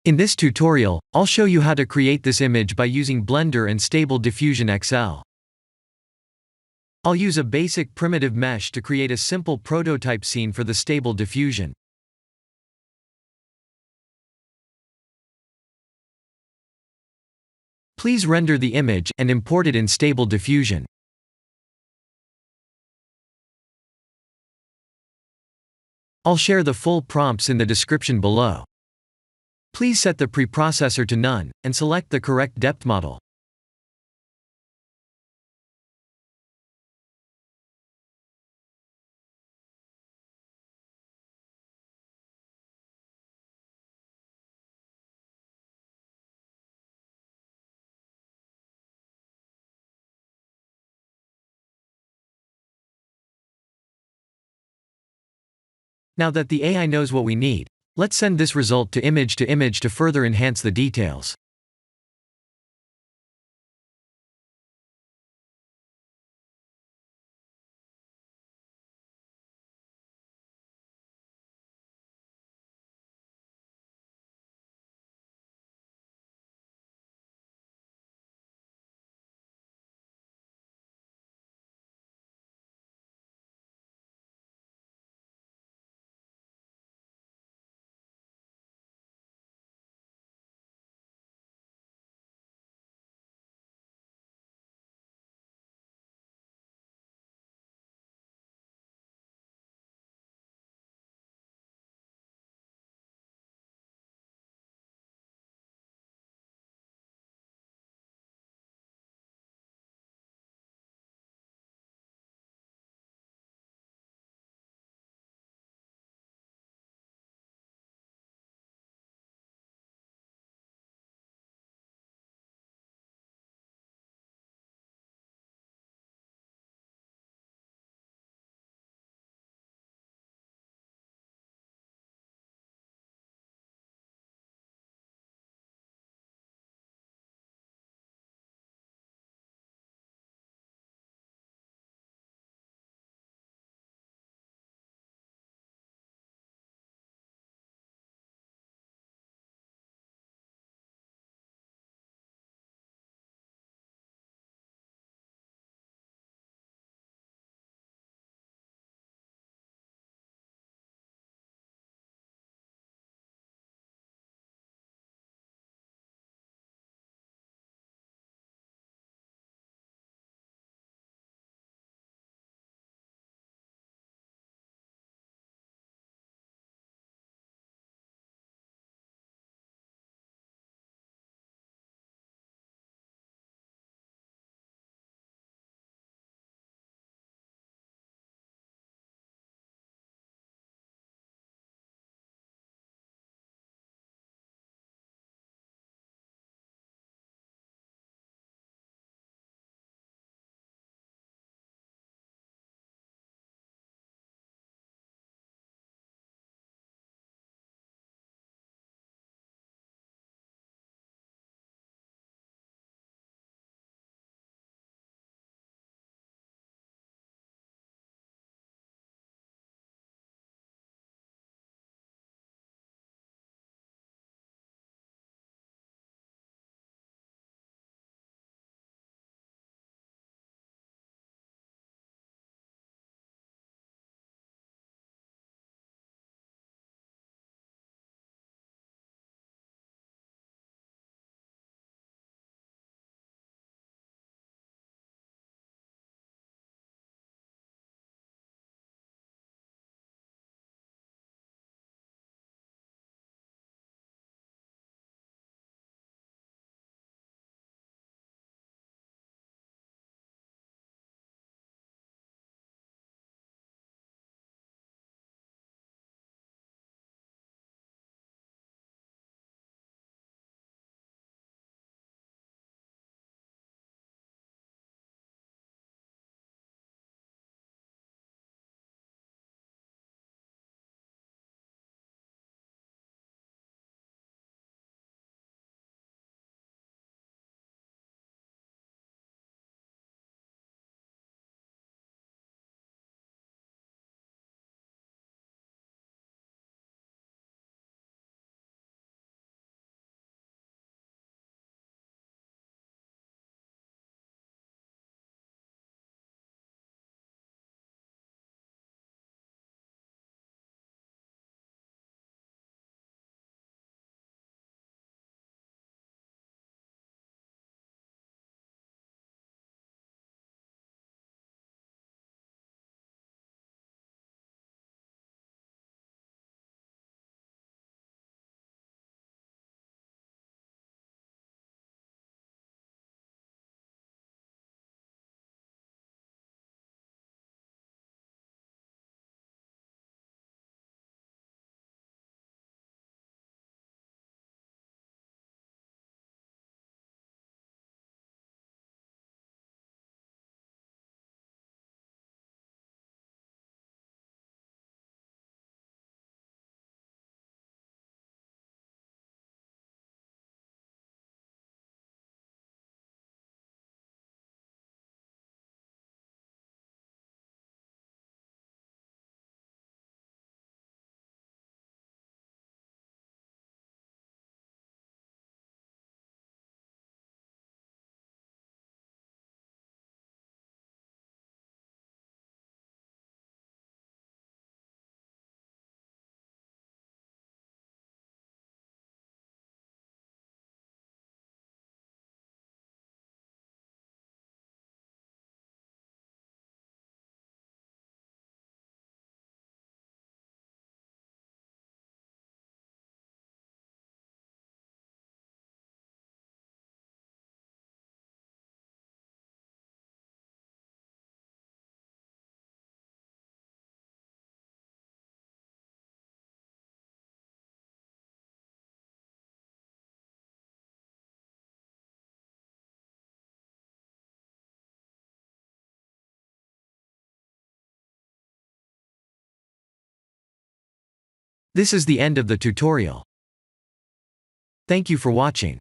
In this tutorial, I'll show you how to create this image by using Blender and Stable Diffusion XL. I'll use a basic primitive mesh to create a simple prototype scene for the Stable Diffusion. Please render the image and import it in Stable Diffusion. I'll share the full prompts in the description below. Please set the preprocessor to none, and select the correct depth model. Now that the AI knows what we need, let's send this result to image to further enhance the details. This is the end of the tutorial. Thank you for watching.